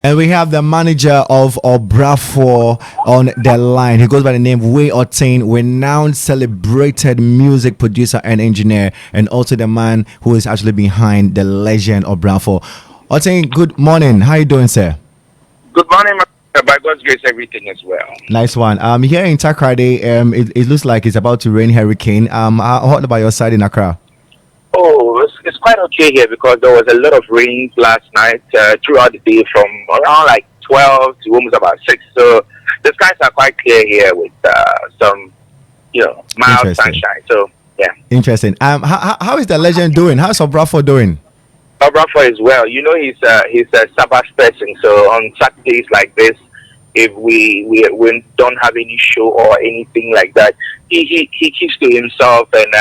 And we have the manager of Obrafo on the line. He goes by the name Wei Ye Oteng, renowned celebrated music producer and engineer, and also the man who is actually behind the legend Obrafo. Oteng, good morning. How you doing, sir? Good morning, by God's grace, everything is well. Nice one. Here in Takrady, it looks like it's about to rain hurricane. What about your side in Accra? Oh, it's quite okay here because there was a lot of rain last night throughout the day from around like 12 to almost about 6. So the skies are quite clear here with some, mild sunshine. So, yeah. Interesting. How is the legend doing? How's Obrafo doing? Obrafo is well. You know, he's a Sabbath person. So on Saturdays like this, if we don't have any show or anything like that, he keeps to himself and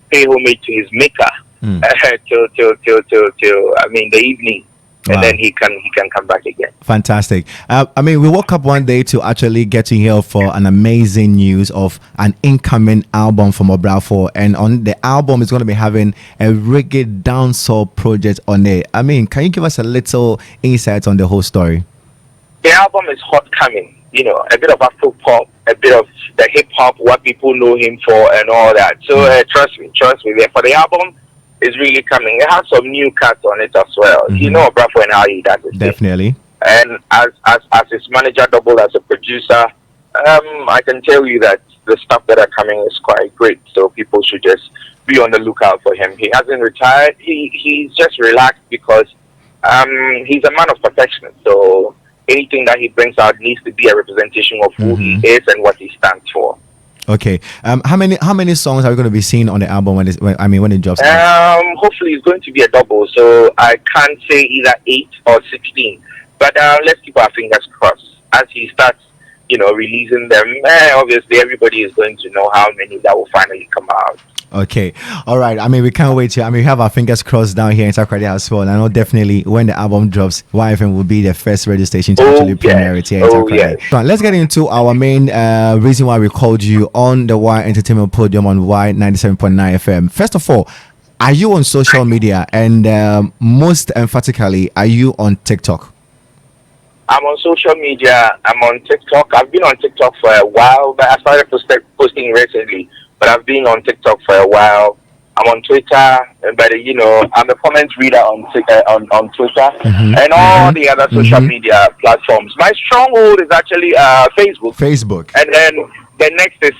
pay homage to his maker till the evening. Wow. And then he can come back again. Fantastic. We woke up one day to actually get to hear for an amazing news of an incoming album from Obrafo, and on the album is going to be having a reggae dancehall project on it. Can you give us a little insight on the whole story? The album is hot coming. A bit of Afro pop, a bit of the hip hop, what people know him for, and all that. So trust me. For the album, is really coming. It has some new cuts on it as well. You know Obrafo and how he does it. Definitely. And as his manager, double as a producer, I can tell you that the stuff that are coming is quite great. So people should just be on the lookout for him. He hasn't retired. He's just relaxed because he's a man of perfection. So anything that he brings out needs to be a representation of who he is and what he stands for. Okay. How many songs are we going to be seeing on the album when it drops? Hopefully it's going to be a double. So I can't say either 8 or 16. But let's keep our fingers crossed as he starts, releasing them. Obviously, everybody is going to know how many that will finally come out. Okay. All right. We can't wait to. We have our fingers crossed down here in Takrady as well. And I know definitely when the album drops, YFM will be the first radio station to actually premiere it here in Takrady. So let's get into our main reason why we called you on the Y Entertainment Podium on Y 97.9 FM. First of all, are you on social media? And most emphatically, are you on TikTok? I'm on social media. I'm on TikTok. I've been on TikTok for a while, but I started posting recently. But I've been on TikTok for a while. I'm on Twitter, but I'm a comment reader on Twitter and all the other social media platforms. My stronghold is actually Facebook. And then the next is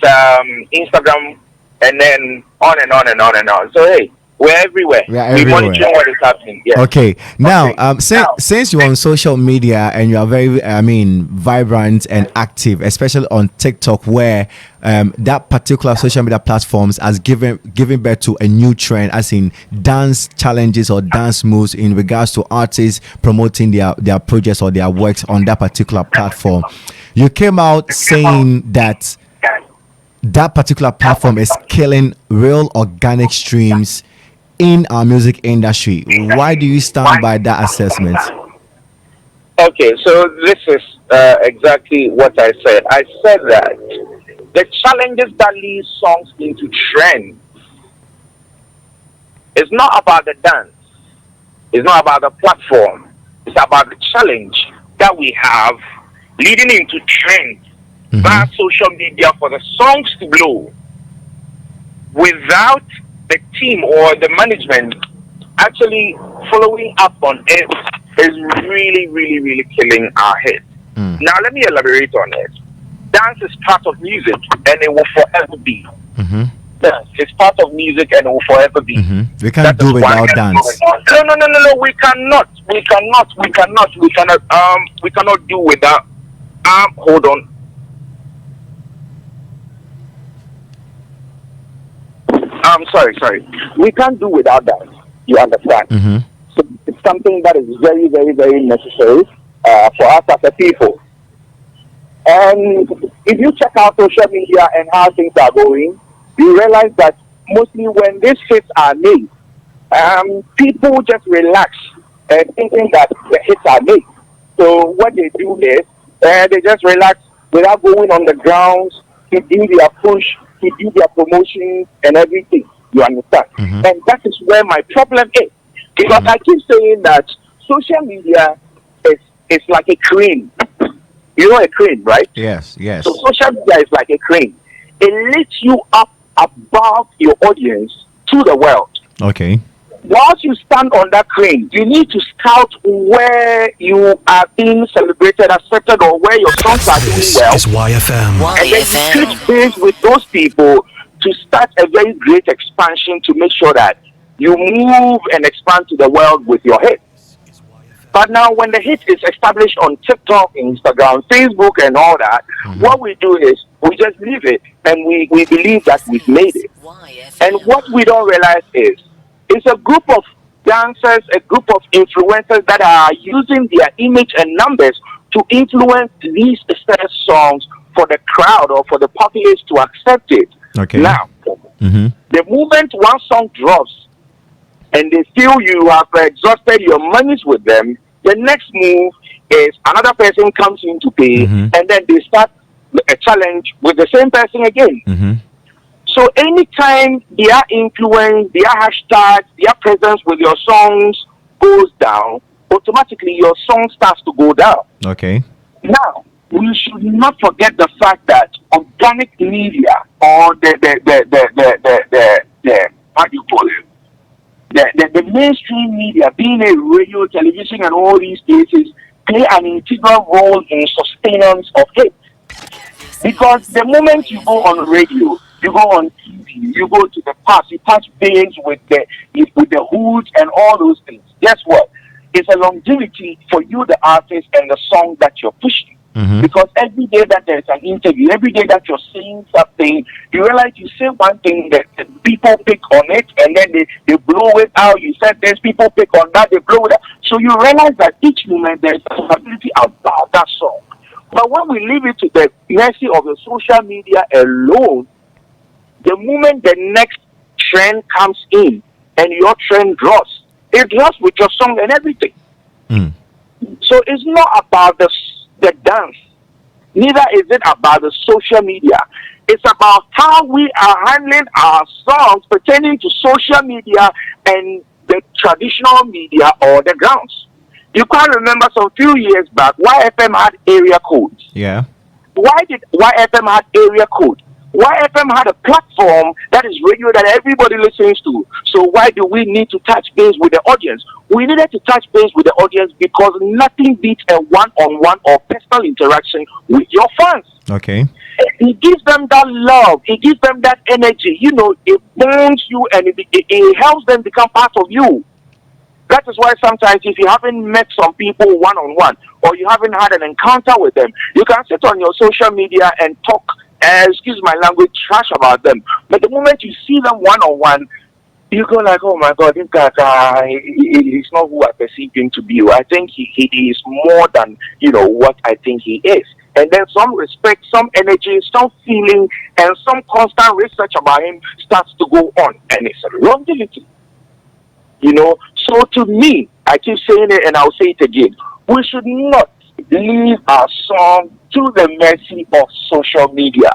Instagram, and then on and on and on and on. So hey, we're everywhere. We monitor what is happening. Yes. Okay. Now, since you're on social media and you are very, vibrant and active, especially on TikTok, where that particular social media platforms has given birth to a new trend, as in dance challenges or dance moves in regards to artists promoting their projects or their works on that particular platform. You came out saying that particular platform is killing real organic streams in our music industry. Why do you stand by that assessment? Okay, so this is exactly what I said. I said that the challenges that lead songs into trend is not about the dance. It's not about the platform. It's about the challenge that we have leading into trend via social media for the songs to blow without the team or the management actually following up on it is really, really, really killing our head. Now, let me elaborate on it. Dance is part of music and it will forever be. Dance is part of music and it will forever be. We can't do without dance. No. We cannot do without. Hold on. Sorry. We can't do without that. You understand? So it's something that is very, very, very necessary for us as a people. And if you check out social media and how things are going, you realize that mostly when these hits are made, people just relax thinking that the hits are made. So what they do is they just relax without going on the grounds to do their push, to do their promotion and everything. You understand? And that is where my problem is. Because I keep saying that social media is like a crane. You know a crane, right? Yes, yes. So social media is like a crane. It lifts you up above your audience to the world. Okay. Once you stand on that crane, you need to scout where you are being celebrated, accepted, or where your songs are doing well. This is YFM. And then you touch base with those people to start a very great expansion to make sure that you move and expand to the world with your hit. But now, when the hit is established on TikTok, Instagram, Facebook, and all that, what we do is we just leave it and we believe that we've made it. And what we don't realize is it's a group of dancers, a group of influencers that are using their image and numbers to influence these certain songs for the crowd or for the populace to accept it. Okay. Now, the moment one song drops and they feel you have exhausted your monies with them, the next move is another person comes in to pay, and then they start a challenge with the same person again. So anytime their influence, their hashtags, their presence with your songs goes down, automatically your song starts to go down. Okay. Now, we should not forget the fact that organic media or the how do you call it? The mainstream media, being a radio, television, and all these places, play an integral role in sustenance of hits. Because the moment you go on radio, you go on TV, you go to the past, you touch base with the hoods and all those things. Guess what? It's a longevity for you, the artist, and the song that you're pushing. Because every day that there's an interview, every day that you're saying something, you realize you say one thing that people pick on it, and then they blow it out. You said there's people pick on that, they blow it out. So you realize that each moment there's a possibility about that song. But when we leave it to the mercy of the social media alone, the moment the next trend comes in and your trend drops, it drops with your song and everything. So it's not about the dance. Neither is it about the social media. It's about how we are handling our songs pertaining to social media and the traditional media or the grounds. You can remember some few years back, YFM had area codes. Yeah. Why did YFM have area code? YFM had a platform that is radio that everybody listens to. So why do we need to touch base with the audience? We needed to touch base with the audience because nothing beats a one-on-one or personal interaction with your fans. Okay. It gives them that love. It gives them that energy. You know, it bonds you and it helps them become part of you. That is why sometimes if you haven't met some people one-on-one or you haven't had an encounter with them, you can sit on your social media and talk, excuse my language, trash about them. But the moment you see them one-on-one, you go like, oh my God, this guy, he's not who I perceive him to be. I think he is more than, what I think he is. And then some respect, some energy, some feeling, and some constant research about him starts to go on. And it's a longevity. So to me, I keep saying it and I'll say it again. We should not leave our song to the mercy of social media.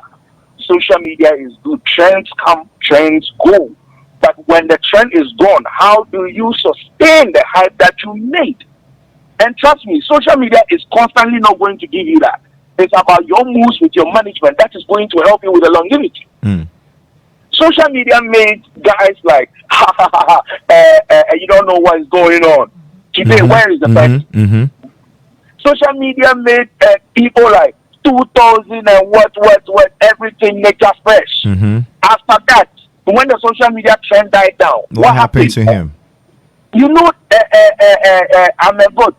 Social media is good. Trends come, trends go. But when the trend is gone, how do you sustain the hype that you made? And trust me, social media is constantly not going to give you that. It's about your moves with your management that is going to help you with the longevity. Social media made guys like, you don't know what is going on. Today, where is the person? Social media made people like 2000 and what, everything nature fresh. After that, when the social media trend died down, what happened to him? I'm a good.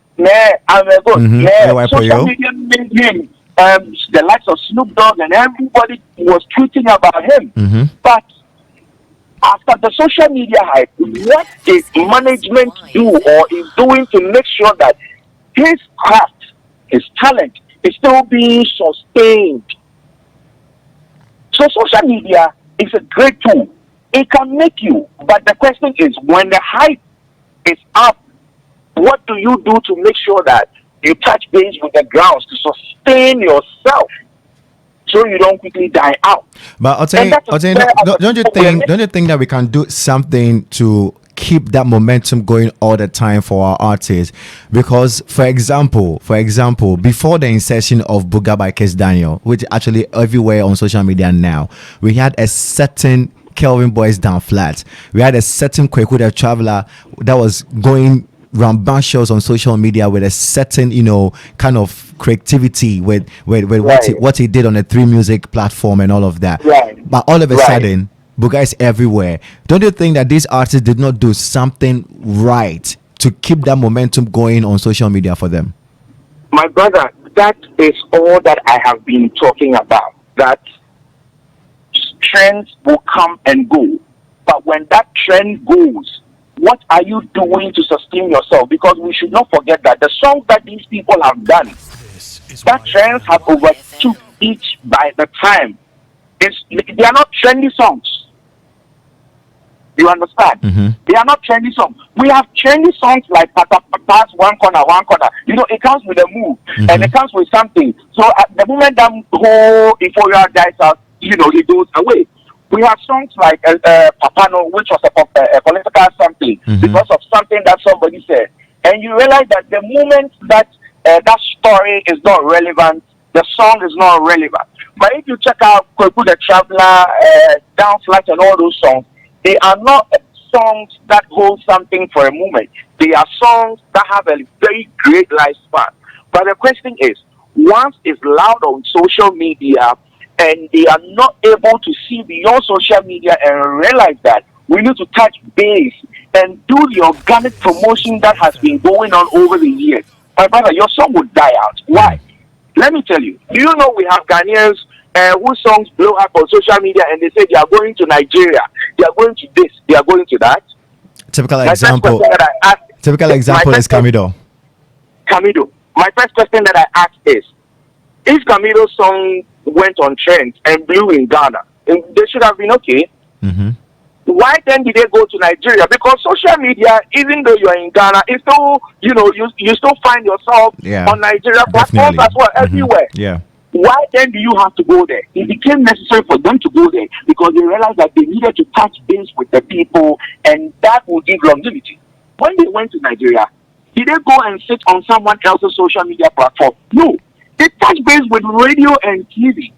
Social media made him the likes of Snoop Dogg and everybody was tweeting about him. But after the social media hype, what is management do or is doing to make sure that his craft, his talent is still being sustained? So social media is a great tool. It can make you, but the question is, when the hype is up, what do you do to make sure that you touch base with the grounds to sustain yourself so you don't quickly die out? But don't you think that we can do something to keep that momentum going all the time for our artists? Because for example, before the insertion of Buga by Kes Daniel, which actually everywhere on social media now, we had a certain Kelvin Boys Down Flat. We had a certain Kweku the Traveler that was going rambunctious shows on social media with a certain, kind of creativity with what he did on the 3 Music platform and all of that. Right. But all of a sudden, Buga is everywhere. Don't you think that these artists did not do something right to keep that momentum going on social media for them? My brother, that is all that I have been talking about. That trends will come and go. But when that trend goes, what are you doing to sustain yourself? Because we should not forget that the songs that these people have done, that trends have overtook each by the time. They are not trendy songs. You understand? Mm-hmm. They are not trendy songs. We have trendy songs like Pass One Corner, One Corner. It comes with a move, and it comes with something. So at the moment that whole euphoria dies out, it goes away. We have songs like Papano, which was a political something because of something that somebody said. And you realize that the moment that that story is not relevant, the song is not relevant. But if you check out Kweku the Traveler, Down Flat, and all those songs, they are not songs that hold something for a moment. They are songs that have a very great lifespan. But the question is, once it's loud on social media and they are not able to see beyond social media and realize that we need to touch base and do the organic promotion that has been going on over the years, my brother, your song will die out. Why? Let me tell you. Do you know we have Ghanaians whose songs blow up on social media and they say they are going to Nigeria, they are going to this, they are going to that? Typical example is Camido. Camido. My first question that I asked is, if Camido's song went on trend and blew in Ghana, they should have been okay. Mm-hmm. Why then did they go to Nigeria? Because social media, even though you are in Ghana, it's still, you still find yourself on Nigeria platforms as well, everywhere. Yeah. Why then do you have to go there? It became necessary for them to go there because they realized that they needed to touch base with the people, and that would give longevity. When they went to Nigeria, did they go and sit on someone else's social media platform? No. They touch base with radio and TV.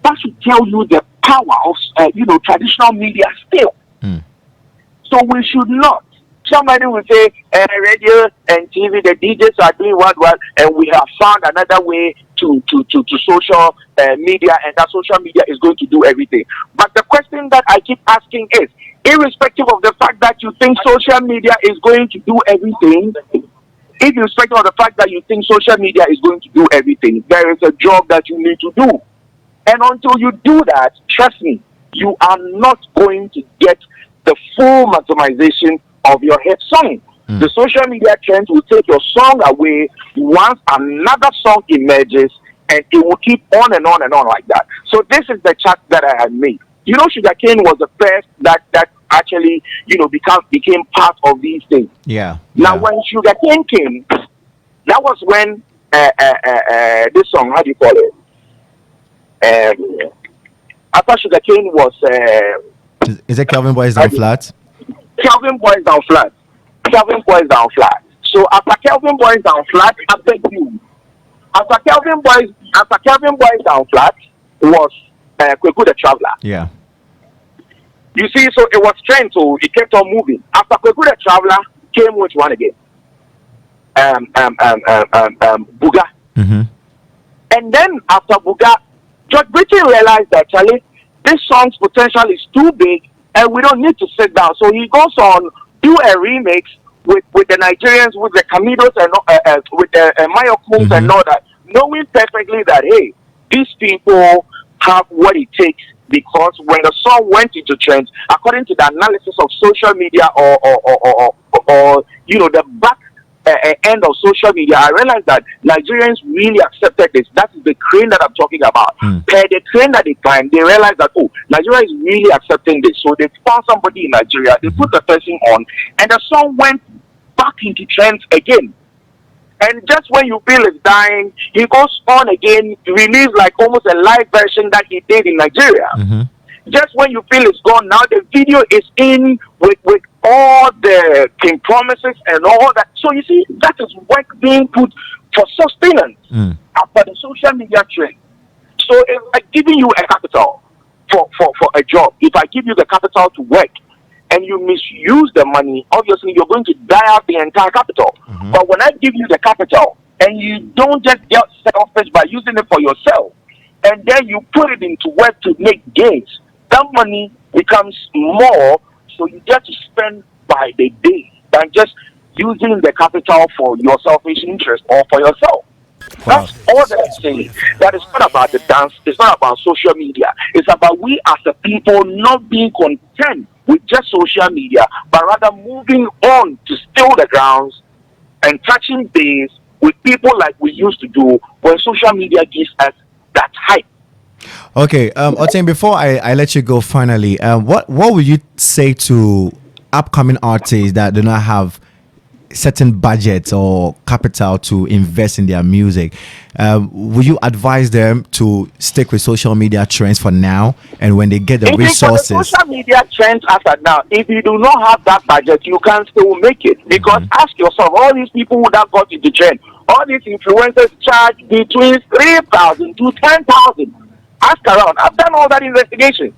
That should tell you the power of traditional media still. So we should not. Somebody will say, radio and TV, the DJs are doing what, and we have found another way to social media, and that social media is going to do everything. But the question that I keep asking is, irrespective of the fact that you think social media is going to do everything, irrespective of the fact that you think social media is going to do everything, there is a job that you need to do. And until you do that, trust me, you are not going to get the full maximization of your hit song. The social media trends will take your song away once another song emerges, and it will keep on and on and on like that. So this is the chart that I had made. Sugarcane was the first that actually, became part of these things. Yeah. Now, when Sugarcane came, that was when this song, how do you call it? After Sugarcane was... is it Kelvin Boys Down Flat? Kelvin Boys Down Flat. Kelvin Boys Down Flat. So after Kelvin Boys Down Flat, I beg you. After Kelvin Boys Down Flat was Kweku the Traveler. Yeah. You see, so it was trend, so it kept on moving. After Kweku the Traveler came which one again? Buga. Mm-hmm. And then after Buga, George Britain realized that Charlie, this song's potential is too big, and we don't need to sit down. So he goes on do a remix with the Nigerians, with the Camidos and with the Mayokuns and all that, knowing perfectly that hey, these people have what it takes. Because when the song went into trend, according to the analysis of social media or the back end of social media, I realized that Nigerians really accepted this. That is the crane that I'm talking about. The train that they climbed, they realized that, Nigeria is really accepting this. So they found somebody in Nigeria, they put the person on, and the song went back into trend again. And just when you feel it's dying, he goes on again, release like almost a live version that he did in Nigeria. Just when you feel it's gone, now the video is in with all the promises and all that. So you see, that is work being put for sustenance after the social media trend. So it's like giving you a capital for a job. If I give you the capital to work and you misuse the money, obviously you're going to die out the entire capital. But when I give you the capital and you don't just get selfish by using it for yourself, and then you put it into work to make gains, that money becomes more, so you get to spend by the day than just using the capital for your selfish interest or for yourself. Wow. That's all that I'm saying. That is not about the dance. It's not about social media. It's about we as a people not being content with just social media, but rather moving on to still the grounds and touching base with people like we used to do when social media gives us that hype. Okay, Oteng, before I let you go finally, what would you say to upcoming artists that do not have certain budgets or capital to invest in their music? Would you advise them to stick with social media trends for now, and when they get the resources? For the social media trends as of now, if you do not have that budget, you can still make it. Because ask yourself, all these people who have got into trend, all these influencers charge between 3,000 to 10,000. Ask around. I've done all that investigation.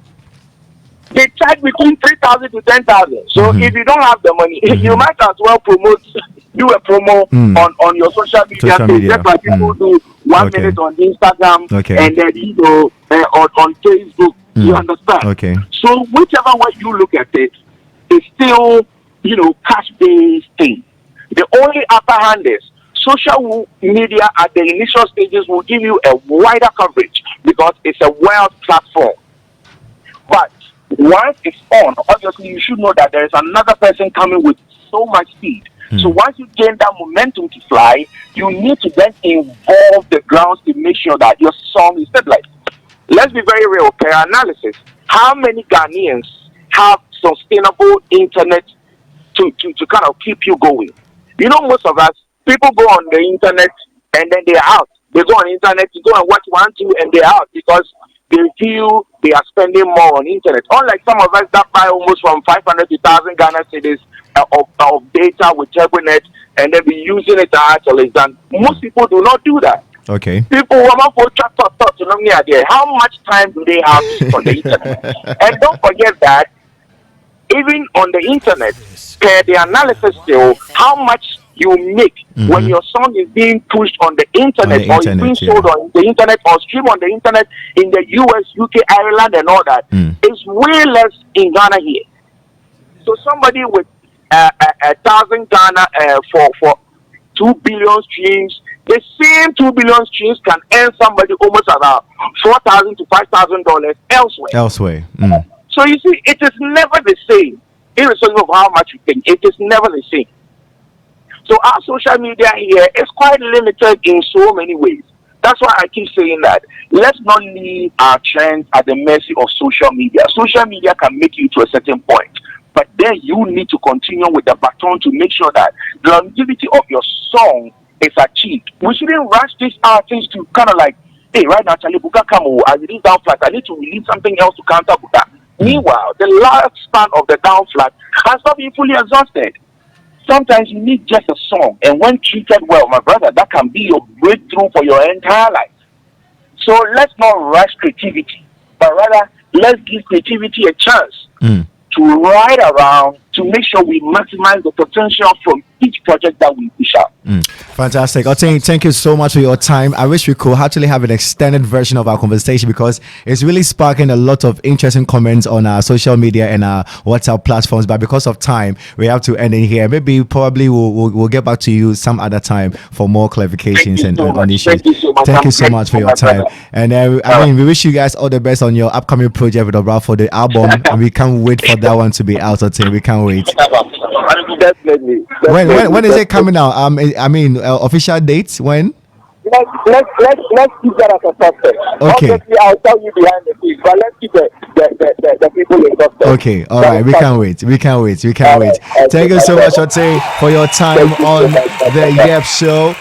They charge between 3,000 to 10,000. So if you don't have the money, you might as well do a promo on your social media page. Just like people do 1 minute on Instagram and then on Facebook. You understand? Okay. So whichever way you look at it, it's still cash-based thing. The only upper hand is social media at the initial stages will give you a wider coverage because it's a wide platform. But once it's on, obviously you should know that there is another person coming with so much speed. So once you gain that momentum to fly, you need to then involve the grounds to make sure that your song is stabilized. Let's be very real. Per analysis, how many Ghanaians have sustainable internet to kind of keep you going? Most of us, people go on the internet and then they're out. They go on the internet to go and watch 1, 2, and they're out because they feel they are spending more on internet. Unlike some of us that buy almost from 500 to 1,000 Ghana cedis of data with TurboNet and then be using it actually done. Most people do not do that. Okay. People want to talk to me idea. How much time do they have on the internet? And don't forget that even on the internet, the analysis still how much you make when your song is being pushed on the internet, or is being sold on the internet or streamed on the internet in the US, UK, Ireland, and all that. It's way less in Ghana here. So somebody with 1,000 Ghana for 2 billion streams, the same 2 billion streams can earn somebody almost about $4,000 to $5,000 elsewhere. So you see, it is never the same, irrespective of how much you think. It is never the same. So our social media here is quite limited in so many ways. That's why I keep saying that. Let's not leave our trends at the mercy of social media. Social media can make you to a certain point, but then you need to continue with the baton to make sure that the longevity of your song is achieved. We shouldn't rush these artists to kind of like, hey, right now, Charlie Buka Kamo, I release down flat. I need to release something else to counter Buka. Meanwhile, the lifespan of the down flat has not been fully exhausted. Sometimes you need just a song, and when treated well, my brother, that can be your breakthrough for your entire life. So let's not rush creativity, but rather let's give creativity a chance to ride around to make sure we maximize the potential from each project that we push out. Fantastic. Oteng, thank you so much for your time. I wish we could actually have an extended version of our conversation because it's really sparking a lot of interesting comments on our social media and our WhatsApp platforms. But because of time, we have to end it here. Maybe probably we'll get back to you some other time for more clarifications and on issues. Thank you so much for your time. And we wish you guys all the best on your upcoming project with Obra for the album. And we can't wait for that one to be out. Oteng, we can't wait. Definitely. When is it coming out? Official dates when? Let's keep that as a suspect. Okay. Obviously, I'll tell you behind the scenes, but let's keep the people in suspect. Okay. All right. We can't wait. Thank you so much, Oteng, for your time on the Yep Show.